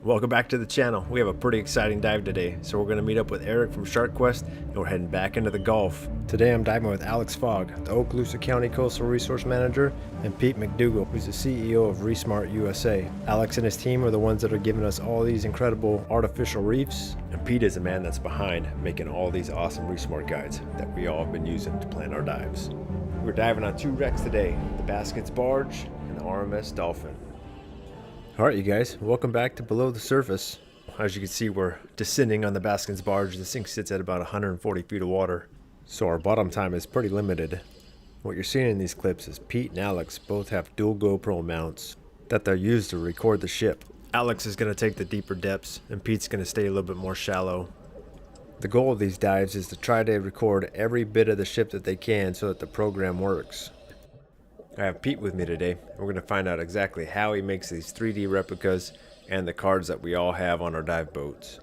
Welcome back to the channel. We have a pretty exciting dive today. So we're going to meet up with Eric from Shark Quest and we're heading back into the Gulf. Today I'm diving with Alex Fogg, the Okaloosa County Coastal Resource Manager, and Pete McDougall, who's the CEO of Reef Smart USA. Alex and his team are the ones that are giving us all these incredible artificial reefs, and Pete is the man that's behind making all these awesome Reef Smart guides that we all have been using to plan our dives. We're diving on two wrecks today, the Baskets Barge and the RMS Dolphin. Alright you guys, welcome back to Below the Surface. As you can see, we're descending on the Baskins Barge. This thing sits at about 140 feet of water, so our bottom time is pretty limited. What you're seeing in these clips is Pete and Alex both have dual GoPro mounts that they'll use to record the ship. Alex is going to take the deeper depths and Pete's going to stay a little bit more shallow. The goal of these dives is to try to record every bit of the ship that they can so that the program works. I have Pete with me today. We're going to find out exactly how he makes these 3D replicas and the cards that we all have on our dive boats.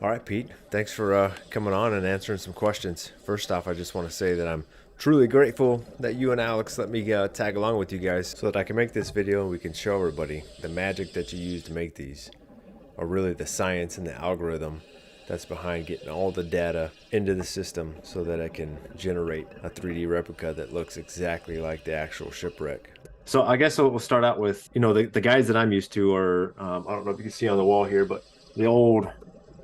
Alright Pete, thanks for coming on and answering some questions. First off, I just want to say that I'm truly grateful that you and Alex let me tag along with you guys so that I can make this video and we can show everybody the magic that you use to make these, or really the science and the algorithm that's behind getting all the data into the system so that I can generate a 3D replica that looks exactly like the actual shipwreck. So I guess we'll start out with, you know, the guides that I'm used to are, I don't know if you can see on the wall here, but the old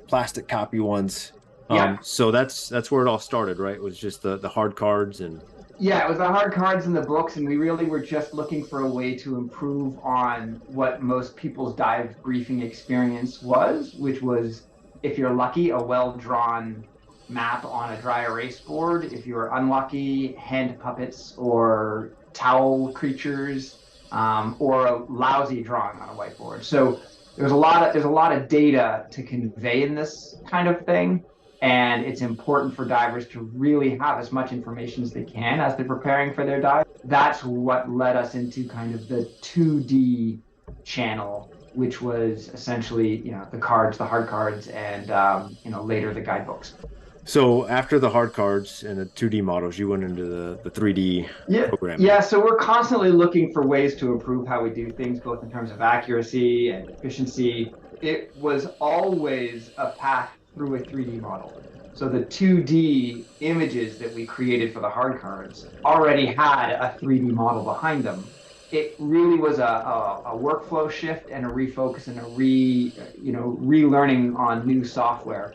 plastic copy ones. Yeah. So that's where it all started, right? It was just the hard cards and... Yeah, it was the hard cards and the books, and we really were just looking for a way to improve on what most people's dive briefing experience was, which was, if you're lucky, a well-drawn map on a dry erase board. If you're unlucky, hand puppets or towel creatures, or a lousy drawing on a whiteboard. So there's a lot of data to convey in this kind of thing, and it's important for divers to really have as much information as they can as they're preparing for their dive. That's what led us into kind of the 2D channel, which was essentially, you know, the cards, the hard cards, and you know, later the guidebooks. So after the hard cards and the 2D models, you went into the 3D programming. Yeah, so we're constantly looking for ways to improve how we do things, both in terms of accuracy and efficiency. It was always a path through a 3D model. So the 2D images that we created for the hard cards already had a 3D model behind them. It really was a workflow shift and a refocus and a relearning on new software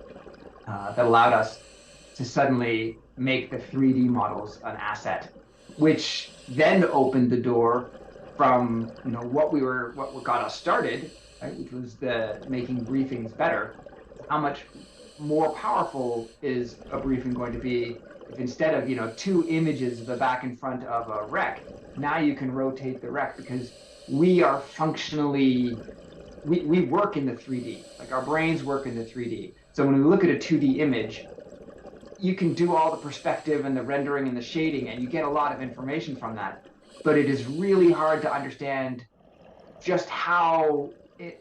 that allowed us to suddenly make the 3D models an asset, which then opened the door from, you know, what got us started, right, which was the making briefings better. How much more powerful is a briefing going to be if instead of, you know, two images of the back and front of a wreck, now you can rotate the wreck, because we are functionally, we work in the 3D, like our brains work in the 3D. So when we look at a 2D image, you can do all the perspective and the rendering and the shading, and you get a lot of information from that. But it is really hard to understand just how the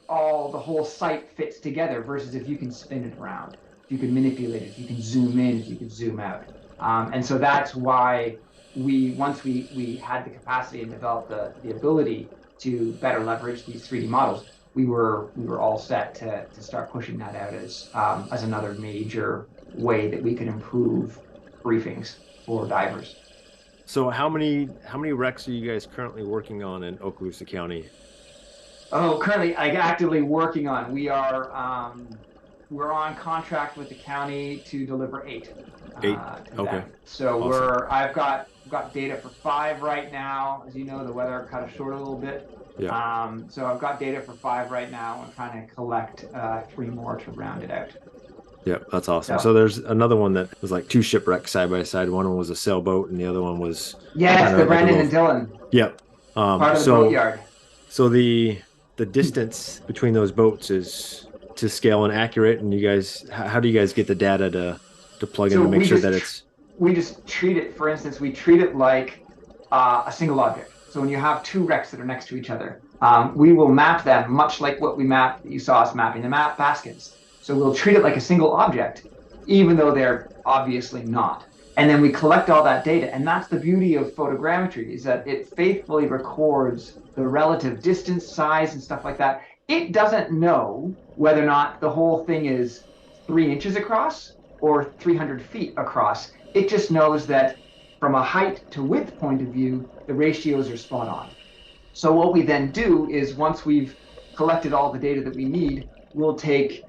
whole site fits together versus if you can spin it around, if you can manipulate it, if you can zoom in, if you can zoom out. And so that's why once we had the capacity and developed the ability to better leverage these 3D models, we were all set to start pushing that out as another major way that we could improve briefings for divers. So how many wrecks are you guys currently working on in Okaloosa County? Oh, currently, actively working on. We're on contract with the county to deliver 8. 8. Okay. So awesome. I've got data for 5 right now. As you know, the weather cut us short a little bit. Yeah. So I've got data for 5 right now. I'm trying to collect 3 more to round it out. Yep, that's awesome. So there's another one that was like 2 shipwrecks side by side. One was a sailboat, and the other one was the Brendan and Dylan. Yep. Part of the boatyard. So the distance between those boats is to scale and accurate. And you guys, how do you guys get the data to plug in to make sure that it's? We just treat it. For instance, we treat it like a single object. So when you have 2 wrecks that are next to each other, we will map them much like what you saw us mapping the baskets. So we'll treat it like a single object, even though they're obviously not. And then we collect all that data. And that's the beauty of photogrammetry, is that it faithfully records the relative distance, size, and stuff like that it doesn't know whether or not the whole thing is 3 inches across or 300 feet across. It just knows that from a height to width point of view, the ratios are spot on. So what we then do is once we've collected all the data that we need, we'll take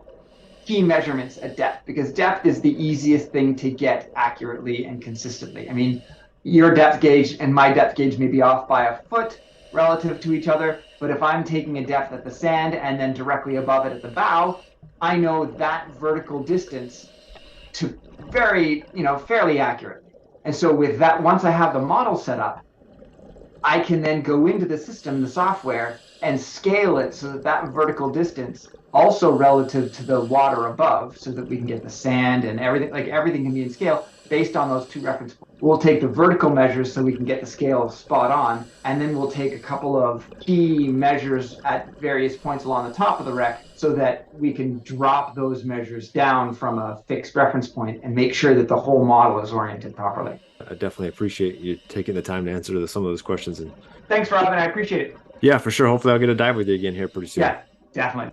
key measurements at depth, because depth is the easiest thing to get accurately and consistently. I mean, your depth gauge and my depth gauge may be off by a foot relative to each other, but if I'm taking a depth at the sand and then directly above it at the bow, I know that vertical distance to fairly accurate. And so with that, once I have the model set up, I can then go into the system, the software, and scale it so that that vertical distance also relative to the water above, so that we can get the sand and everything, like everything can be in scale based on those 2 reference points. We'll take the vertical measures so we can get the scale spot on, and then we'll take a couple of key measures at various points along the top of the wreck so that we can drop those measures down from a fixed reference point and make sure that the whole model is oriented properly. I definitely appreciate you taking the time to answer some of those questions. And thanks, Robin. I appreciate it. yeah, for sure. Hopefully I'll get a dive with you again here pretty soon. Yeah, definitely.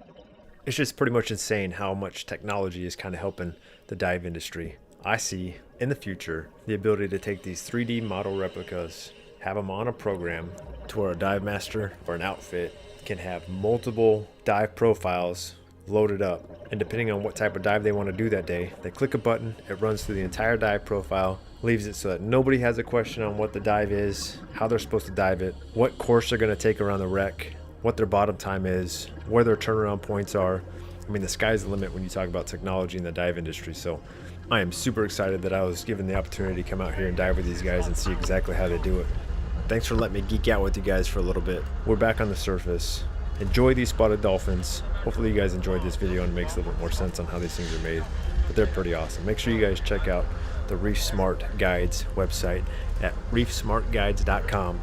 It's just pretty much insane how much technology is kind of helping the dive industry. I see in the future the ability to take these 3D model replicas, have them on a program to where a dive master or an outfit can have multiple dive profiles loaded up. And depending on what type of dive they want to do that day, they click a button, it runs through the entire dive profile, leaves it so that nobody has a question on what the dive is, how they're supposed to dive it, what course they're going to take around the wreck, what their bottom time is, where their turnaround points are. I mean, the sky's the limit when you talk about technology in the dive industry. So I am super excited that I was given the opportunity to come out here and dive with these guys and see exactly how they do it. Thanks for letting me geek out with you guys for a little bit. We're back on the surface. Enjoy these spotted dolphins. Hopefully you guys enjoyed this video and it makes a little bit more sense on how these things are made. But they're pretty awesome. Make sure you guys check out the Reef Smart Guides website at reefsmartguides.com.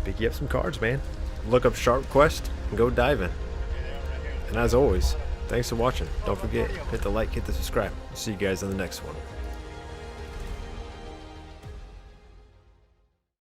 Pick you up some cards, man. Look up Shark Quest and go diving. And as always, thanks for watching. Don't forget, hit the like, hit the subscribe. See you guys in the next one.